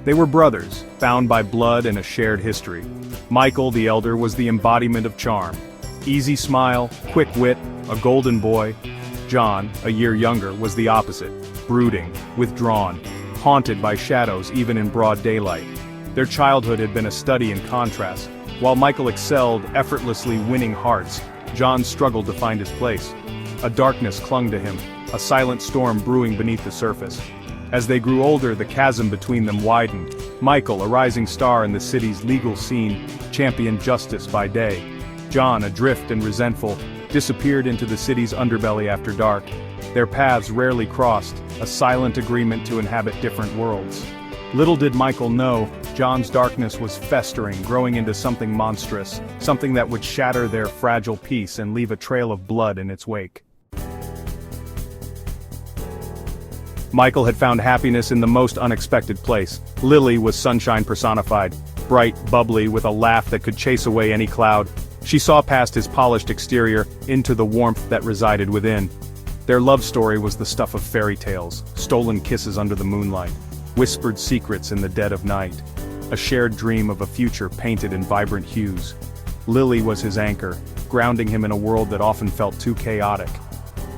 They were brothers, bound by blood and a shared history. Michael, the elder, was the embodiment of charm. Easy smile, quick wit, a golden boy. John, a year younger, was the opposite. Brooding, withdrawn, haunted by shadows even in broad daylight. Their childhood had been a study in contrast. While Michael excelled, effortlessly winning hearts, John struggled to find his place. A darkness clung to him, a silent storm brewing beneath the surface. As they grew older, the chasm between them widened. Michael, a rising star in the city's legal scene, championed justice by day. John, adrift and resentful, disappeared into the city's underbelly after dark. Their paths rarely crossed, a silent agreement to inhabit different worlds. Little did Michael know, John's darkness was festering, growing into something monstrous, something that would shatter their fragile peace and leave a trail of blood in its wake. Michael had found happiness in the most unexpected place. Lily was sunshine personified, bright, bubbly, with a laugh that could chase away any cloud. She saw past his polished exterior, into the warmth that resided within. Their love story was the stuff of fairy tales, stolen kisses under the moonlight, whispered secrets in the dead of night, a shared dream of a future painted in vibrant hues. Lily was his anchor, grounding him in a world that often felt too chaotic.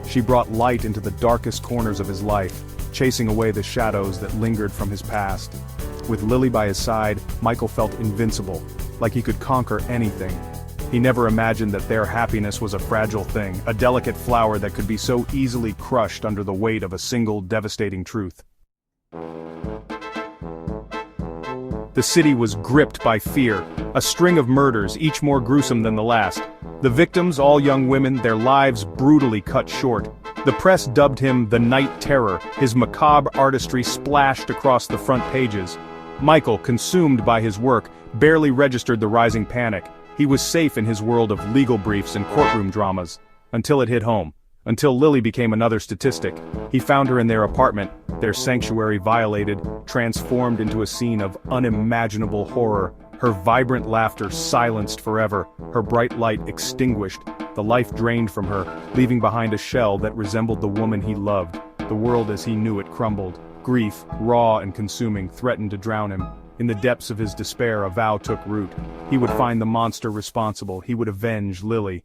She brought light into the darkest corners of his life, chasing away the shadows that lingered from his past. With Lily by his side, Michael felt invincible, like he could conquer anything. He never imagined that their happiness was a fragile thing, a delicate flower that could be so easily crushed under the weight of a single devastating truth. The city was gripped by fear, a string of murders, each more gruesome than the last. The victims, all young women, their lives brutally cut short. The press dubbed him the Night Terror, his macabre artistry splashed across the front pages. Michael, consumed by his work, barely registered the rising panic. He was safe in his world of legal briefs and courtroom dramas. Until it hit home. Until Lily became another statistic. He found her in their apartment, their sanctuary violated, transformed into a scene of unimaginable horror. Her vibrant laughter silenced forever, her bright light extinguished, the life drained from her, leaving behind a shell that resembled the woman he loved. The world as he knew it crumbled. Grief, raw and consuming, threatened to drown him. In the depths of his despair, a vow took root. He would find the monster responsible, he would avenge Lily.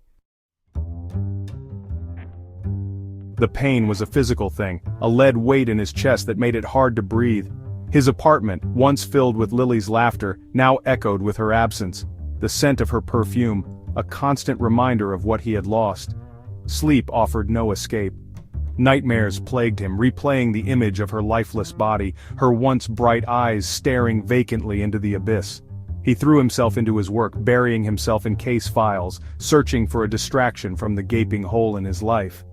The pain was a physical thing, a lead weight in his chest that made it hard to breathe. His apartment, once filled with Lily's laughter, now echoed with her absence. The scent of her perfume, a constant reminder of what he had lost. Sleep offered no escape. Nightmares plagued him, replaying the image of her lifeless body, her once bright eyes staring vacantly into the abyss. He threw himself into his work, burying himself in case files, searching for a distraction from the gaping hole in his life.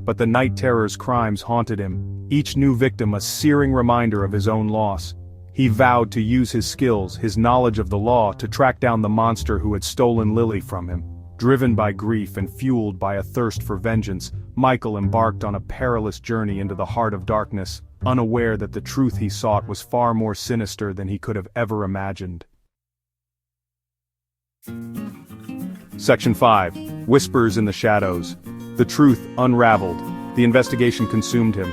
But the Night Terror's crimes haunted him, each new victim a searing reminder of his own loss. He vowed to use his skills, his knowledge of the law, to track down the monster who had stolen Lily from him. Driven by grief and fueled by a thirst for vengeance, Michael embarked on a perilous journey into the heart of darkness, unaware that the truth he sought was far more sinister than he could have ever imagined. Section 5. Whispers in the Shadows. The truth unraveled. The investigation consumed him.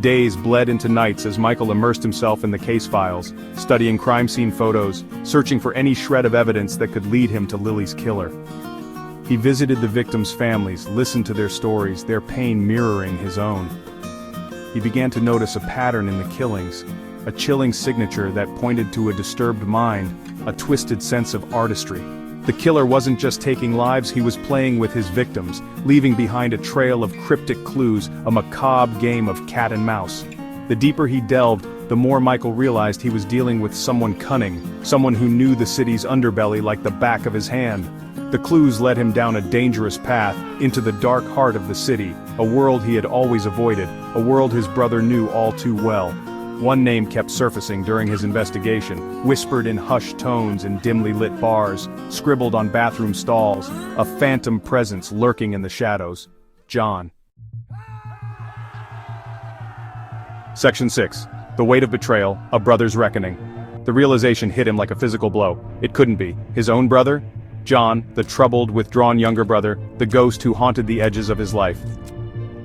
Days bled into nights as Michael immersed himself in the case files, studying crime scene photos, searching for any shred of evidence that could lead him to Lily's killer. He visited the victims' families, listened to their stories, their pain mirroring his own. He began to notice a pattern in the killings, a chilling signature that pointed to a disturbed mind, a twisted sense of artistry. The killer wasn't just taking lives, he was playing with his victims, leaving behind a trail of cryptic clues, a macabre game of cat and mouse. The deeper he delved, the more Michael realized he was dealing with someone cunning, someone who knew the city's underbelly like the back of his hand. The clues led him down a dangerous path, into the dark heart of the city, a world he had always avoided, a world his brother knew all too well. One name kept surfacing during his investigation, whispered in hushed tones in dimly lit bars, scribbled on bathroom stalls, a phantom presence lurking in the shadows. John. Section 6. The weight of betrayal, a brother's reckoning. The realization hit him like a physical blow. It couldn't be. His own brother? John, the troubled, withdrawn younger brother, the ghost who haunted the edges of his life.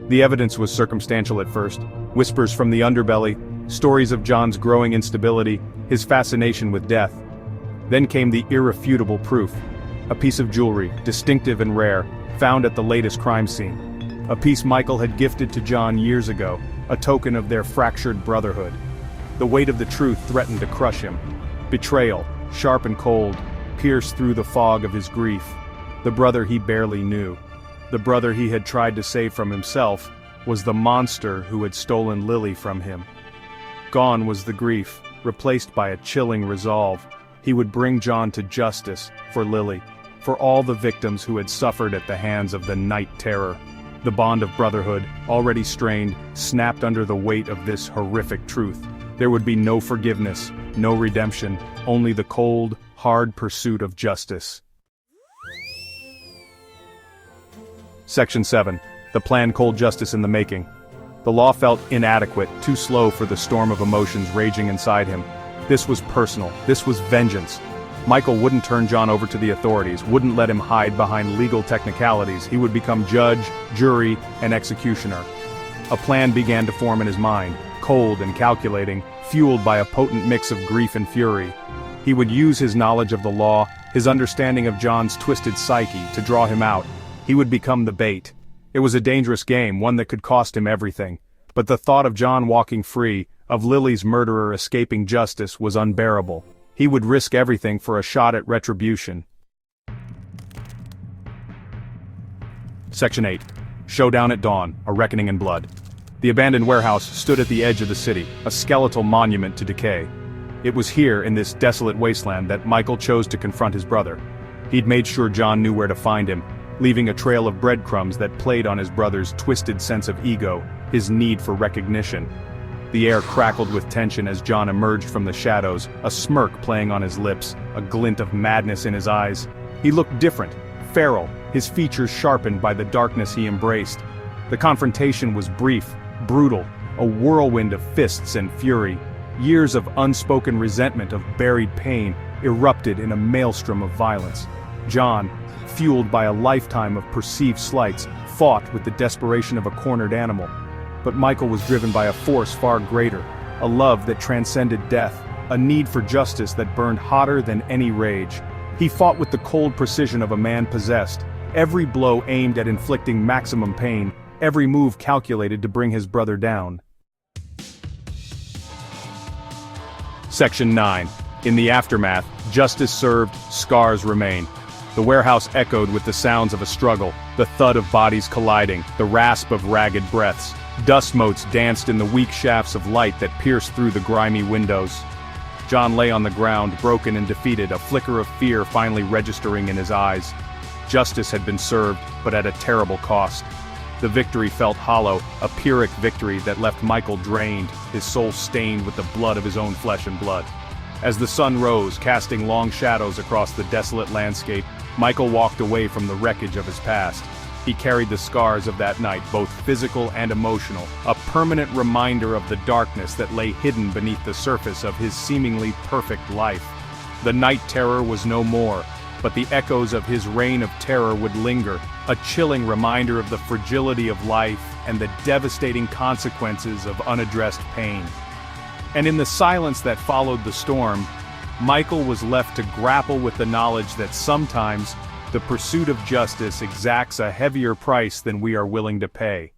The evidence was circumstantial at first. Whispers from the underbelly, stories of John's growing instability, his fascination with death. Then came the irrefutable proof. A piece of jewelry, distinctive and rare, found at the latest crime scene. A piece Michael had gifted to John years ago, a token of their fractured brotherhood. The weight of the truth threatened to crush him. Betrayal, sharp and cold, pierced through the fog of his grief. The brother he barely knew, the brother he had tried to save from himself, was the monster who had stolen Lily from him. Gone was the grief, replaced by a chilling resolve. He would bring John to justice, for Lily, for all the victims who had suffered at the hands of the night terror. The bond of brotherhood, already strained, snapped under the weight of this horrific truth. There would be no forgiveness, no redemption, only the cold, hard pursuit of justice. Section 7. The plan Cold Justice in the Making. The law felt inadequate, too slow for the storm of emotions raging inside him. This was personal, this was vengeance. Michael wouldn't turn John over to the authorities, wouldn't let him hide behind legal technicalities. He would become judge, jury, and executioner. A plan began to form in his mind, cold and calculating, fueled by a potent mix of grief and fury. He would use his knowledge of the law, his understanding of John's twisted psyche, to draw him out. He would become the bait. It was a dangerous game, one that could cost him everything. But the thought of John walking free, of Lily's murderer escaping justice, was unbearable. He would risk everything for a shot at retribution. Section 8. Showdown at dawn, a reckoning in blood. The abandoned warehouse stood at the edge of the city, a skeletal monument to decay. It was here, in this desolate wasteland, that Michael chose to confront his brother. He'd made sure John knew where to find him, leaving a trail of breadcrumbs that played on his brother's twisted sense of ego, his need for recognition. The air crackled with tension as John emerged from the shadows, a smirk playing on his lips, a glint of madness in his eyes. He looked different, feral, his features sharpened by the darkness he embraced. The confrontation was brief, brutal, a whirlwind of fists and fury. Years of unspoken resentment, of buried pain, erupted in a maelstrom of violence. John, fueled by a lifetime of perceived slights, fought with the desperation of a cornered animal. But Michael was driven by a force far greater, a love that transcended death, a need for justice that burned hotter than any rage. He fought with the cold precision of a man possessed, every blow aimed at inflicting maximum pain, every move calculated to bring his brother down. Section 9. In the aftermath, justice served, scars remain. The warehouse echoed with the sounds of a struggle, the thud of bodies colliding, the rasp of ragged breaths. Dust motes danced in the weak shafts of light that pierced through the grimy windows. John lay on the ground, broken and defeated, a flicker of fear finally registering in his eyes. Justice had been served, but at a terrible cost. The victory felt hollow, a Pyrrhic victory that left Michael drained, his soul stained with the blood of his own flesh and blood. As the sun rose, casting long shadows across the desolate landscape, Michael walked away from the wreckage of his past. He carried the scars of that night, both physical and emotional, a permanent reminder of the darkness that lay hidden beneath the surface of his seemingly perfect life. The night terror was no more, but the echoes of his reign of terror would linger, a chilling reminder of the fragility of life and the devastating consequences of unaddressed pain. And in the silence that followed the storm, Michael was left to grapple with the knowledge that sometimes the pursuit of justice exacts a heavier price than we are willing to pay.